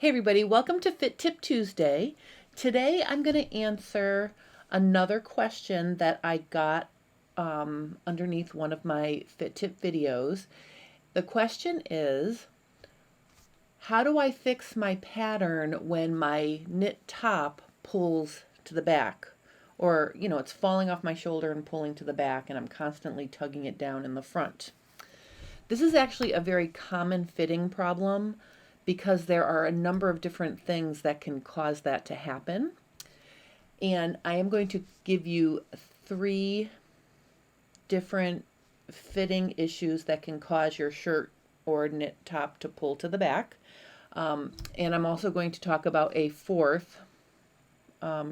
Hey everybody, welcome to Fit Tip Tuesday. Today I'm going to answer another question that I got underneath one of my Fit Tip videos. The question is, how do I fix my pattern when my knit top pulls to the back? Or, it's falling off my shoulder and pulling to the back and I'm constantly tugging it down in the front. This is actually a very common fitting problem because there are a number of different things that can cause that to happen. And I am going to give you 3 different fitting issues that can cause your shirt or knit top to pull to the back. And I'm also going to talk about a 4th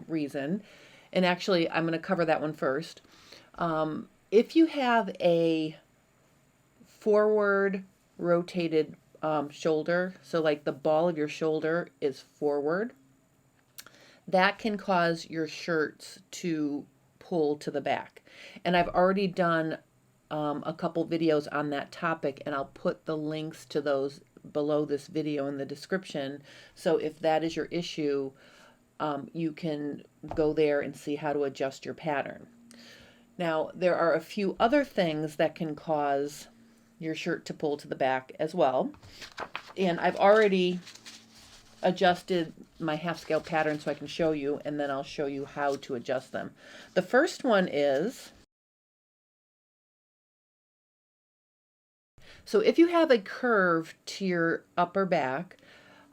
reason. And actually, I'm going to cover that one first. If you have a forward rotated shoulder, so like the ball of your shoulder is forward, that can cause your shirts to pull to the back. And I've already done a couple videos on that topic, and I'll put the links to those below this video in the description. So if that is your issue, you can go there and see how to adjust your pattern. Now, there are a few other things that can cause your shirt to pull to the back as well. And I've already adjusted my half scale pattern so I can show you, and then I'll show you how to adjust them. The first one is, so if you have a curve to your upper back,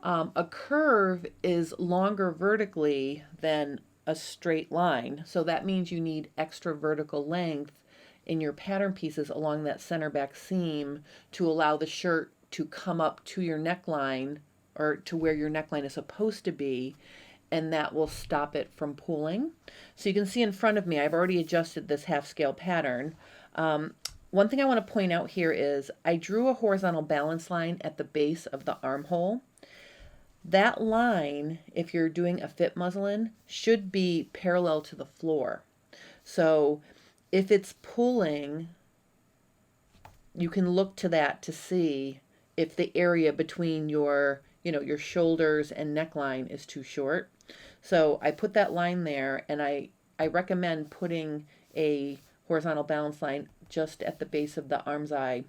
a curve is longer vertically than a straight line. So that means you need extra vertical length in your pattern pieces along that center back seam to allow the shirt to come up to your neckline, or to where your neckline is supposed to be, and that will stop it from pulling. So you can see in front of me, I've already adjusted this half scale pattern. One thing I want to point out here is I drew a horizontal balance line at the base of the armhole. That line, if you're doing a fit muslin, should be parallel to the floor. So if it's pulling, you can look to that to see if the area between your shoulders and neckline is too short. So I put that line there, and I recommend putting a horizontal balance line just at the base of the arm's eye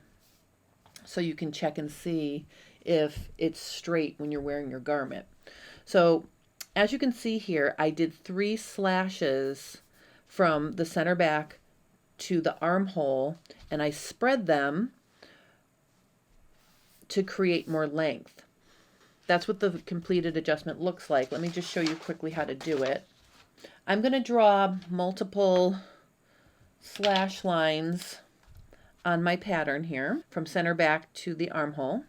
so you can check and see if it's straight when you're wearing your garment. So as you can see here, I did 3 slashes from the center back to the armhole, and I spread them to create more length. That's what the completed adjustment looks like. Let me just show you quickly how to do it. I'm going to draw multiple slash lines on my pattern here from center back to the armhole.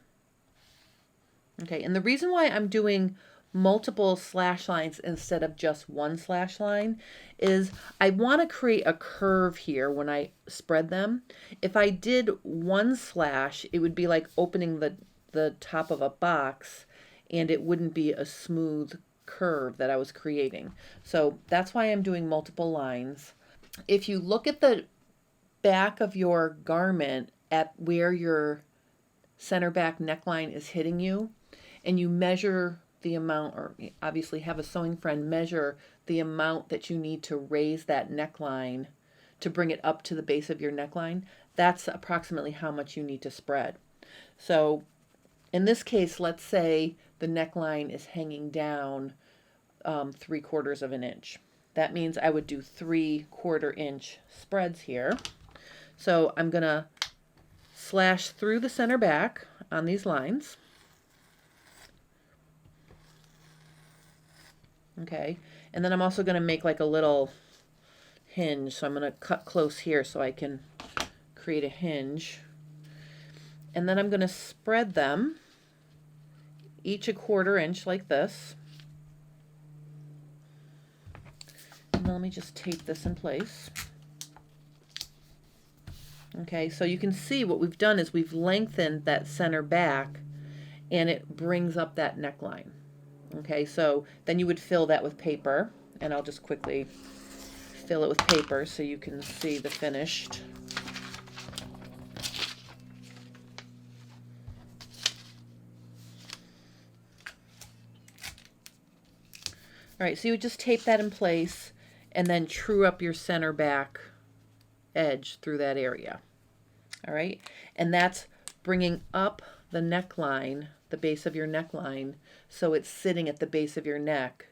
Okay, and the reason why I'm doing multiple slash lines instead of just one slash line is I want to create a curve here when I spread them. If I did one slash, it would be like opening the top of a box, and it wouldn't be a smooth curve that I was creating. So that's why I'm doing multiple lines. If you look at the back of your garment at where your center back neckline is hitting you, and you measure the amount, or obviously have a sewing friend measure the amount that you need to raise that neckline to bring it up to the base of your neckline, that's approximately how much you need to spread. So in this case, let's say the neckline is hanging down 3/4 of an inch. That means I would do 3/4 inch spreads here. So I'm gonna slash through the center back on these lines. Okay, and then I'm also going to make like a little hinge. So I'm going to cut close here so I can create a hinge. And then I'm going to spread them each 1/4 inch like this. And then let me just tape this in place. Okay, so you can see what we've done is we've lengthened that center back, and it brings up that neckline. Okay, so then you would fill that with paper, and I'll just quickly fill it with paper so you can see the finished. All right, so you would just tape that in place and then true up your center back edge through that area. All right, and that's bringing up the neckline, the base of your neckline, so it's sitting at the base of your neck,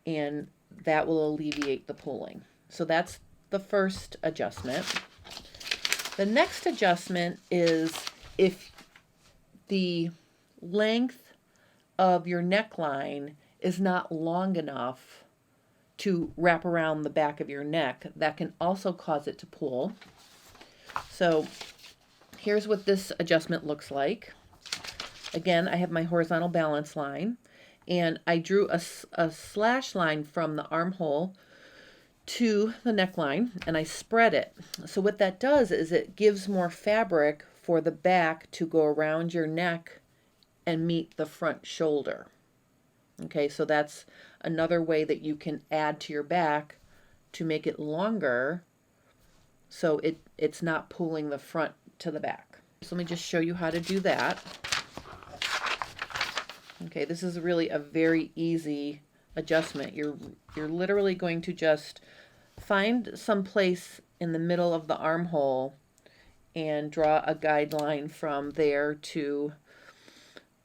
and that will alleviate the pulling. So that's the first adjustment. The next adjustment is if the length of your neckline is not long enough to wrap around the back of your neck, that can also cause it to pull. So here's what this adjustment looks like. Again, I have my horizontal balance line, and I drew a slash line from the armhole to the neckline, and I spread it. So what that does is it gives more fabric for the back to go around your neck and meet the front shoulder. Okay, so that's another way that you can add to your back to make it longer so it's not pulling the front to the back. So let me just show you how to do that. Okay, this is really a very easy adjustment. You're literally going to just find some place in the middle of the armhole and draw a guideline from there to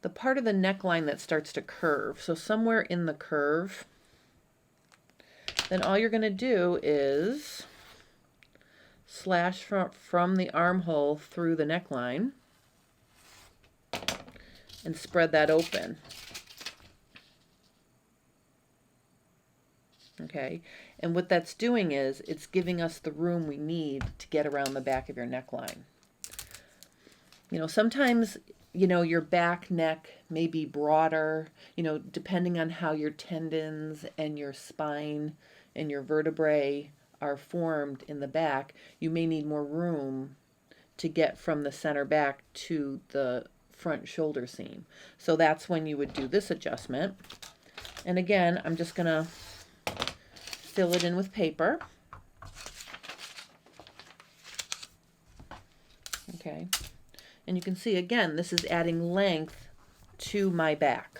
the part of the neckline that starts to curve. So somewhere in the curve. Then all you're going to do is slash from the armhole through the neckline and spread that open. Okay, and what that's doing is it's giving us the room we need to get around the back of your neckline. You know, sometimes, you know, your back neck may be broader, you know, depending on how your tendons and your spine and your vertebrae are formed in the back, you may need more room to get from the center back to the front shoulder seam. So that's when you would do this adjustment. And again, I'm just gonna fill it in with paper. Okay, and you can see again, this is adding length to my back.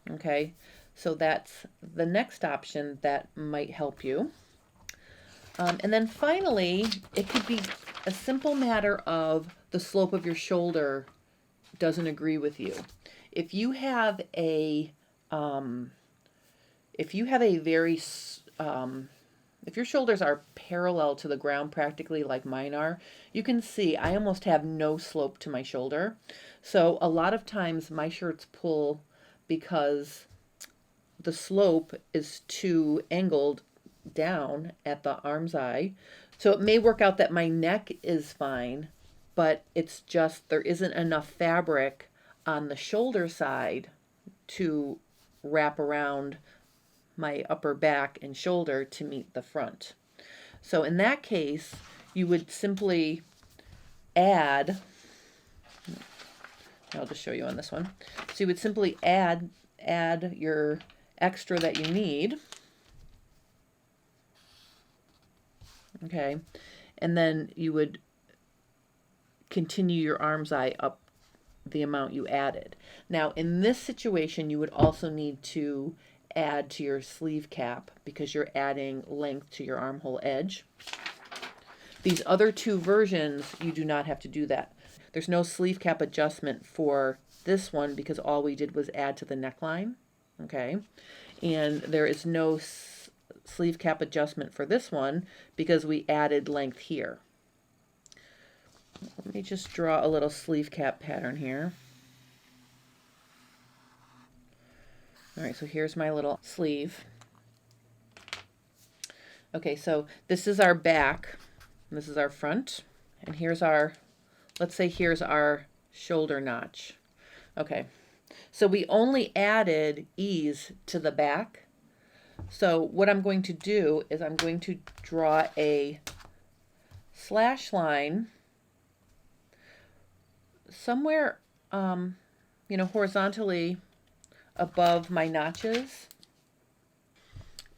Okay, so that's the next option that might help you. And then finally, it could be a simple matter of the slope of your shoulder doesn't agree with you. If you have a if your shoulders are parallel to the ground practically like mine are, you can see I almost have no slope to my shoulder. So a lot of times my shirts pull because the slope is too angled down at the arm's eye. So it may work out that my neck is fine, but it's just there isn't enough fabric on the shoulder side to wrap around my upper back and shoulder to meet the front. So in that case, you would simply add, I'll just show you on this one. So you would simply add your extra that you need. Okay, and then you would continue your arm's eye up the amount you added. Now in this situation, you would also need to add to your sleeve cap because you're adding length to your armhole edge. These other two versions, you do not have to do that. There's no sleeve cap adjustment for this one because all we did was add to the neckline. Okay, and there is no sleeve cap adjustment for this one because we added length here. Let me just draw a little sleeve cap pattern here. All right, so here's my little sleeve. Okay, so this is our back, and this is our front, and here's our, let's say here's our shoulder notch. Okay, so we only added ease to the back. So what I'm going to do is I'm going to draw a slash line somewhere, you know, horizontally above my notches,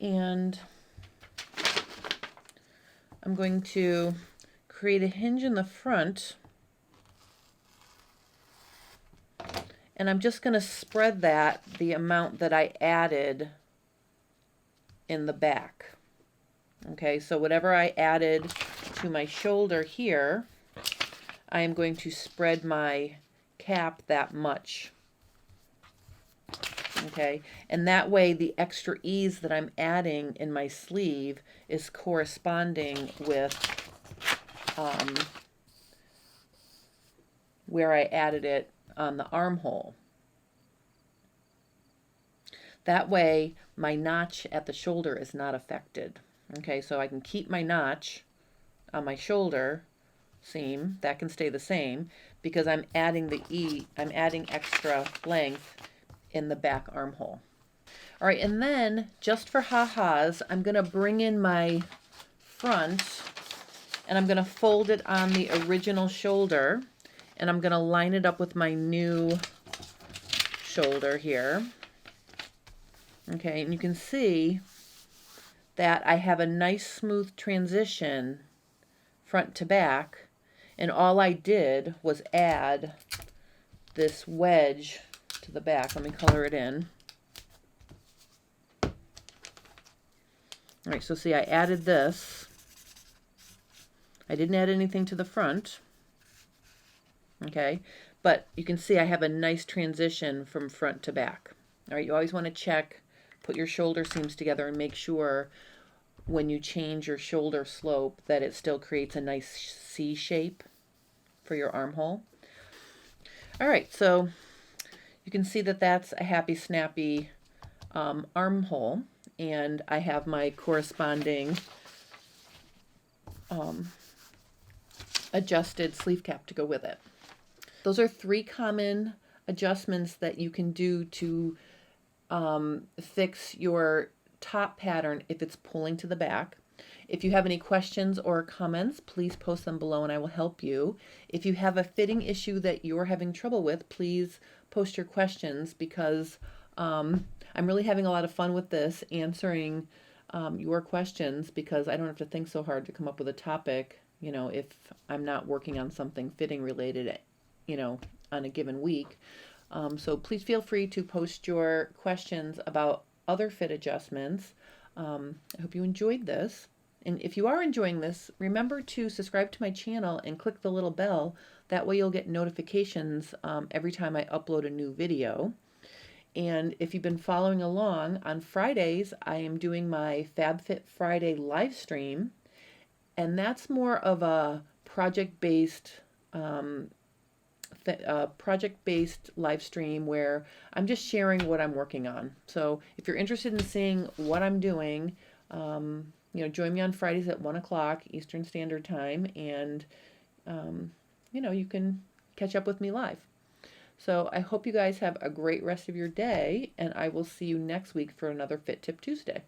and I'm going to create a hinge in the front, and I'm just going to spread that the amount that I added in the back. Okay, so whatever I added to my shoulder here, I am going to spread my cap that much. Okay, and that way the extra ease that I'm adding in my sleeve is corresponding with where I added it on the armhole. That way my notch at the shoulder is not affected. Okay, so I can keep my notch on my shoulder seam, that can stay the same because I'm adding I'm adding extra length in the back armhole. All right, and then just for ha-has, I'm gonna bring in my front and I'm gonna fold it on the original shoulder and I'm gonna line it up with my new shoulder here. Okay, and you can see that I have a nice smooth transition front to back, and all I did was add this wedge to the back. Let me color it in. All right, so see, I added this. I didn't add anything to the front, okay, but you can see I have a nice transition from front to back. All right, you always want to check, put your shoulder seams together and make sure when you change your shoulder slope that it still creates a nice C shape for your armhole. All right, so you can see that that's a happy, snappy armhole, and I have my corresponding adjusted sleeve cap to go with it. Those are 3 common adjustments that you can do to fix your top pattern if it's pulling to the back. If you have any questions or comments, please post them below and I will help you. If you have a fitting issue that you're having trouble with, please post your questions because I'm really having a lot of fun with this, answering your questions, because I don't have to think so hard to come up with a topic, you know, if I'm not working on something fitting related, you know, on a given week. So please feel free to post your questions about other fit adjustments. I hope you enjoyed this. And if you are enjoying this, remember to subscribe to my channel and click the little bell. That way you'll get notifications every time I upload a new video. And if you've been following along, on Fridays, I am doing my FabFit Friday live stream. And that's more of a project-based live stream where I'm just sharing what I'm working on. So if you're interested in seeing what I'm doing, you know, join me on Fridays at 1 o'clock Eastern Standard Time, and you know, you can catch up with me live. So I hope you guys have a great rest of your day, and I will see you next week for another Fit Tip Tuesday.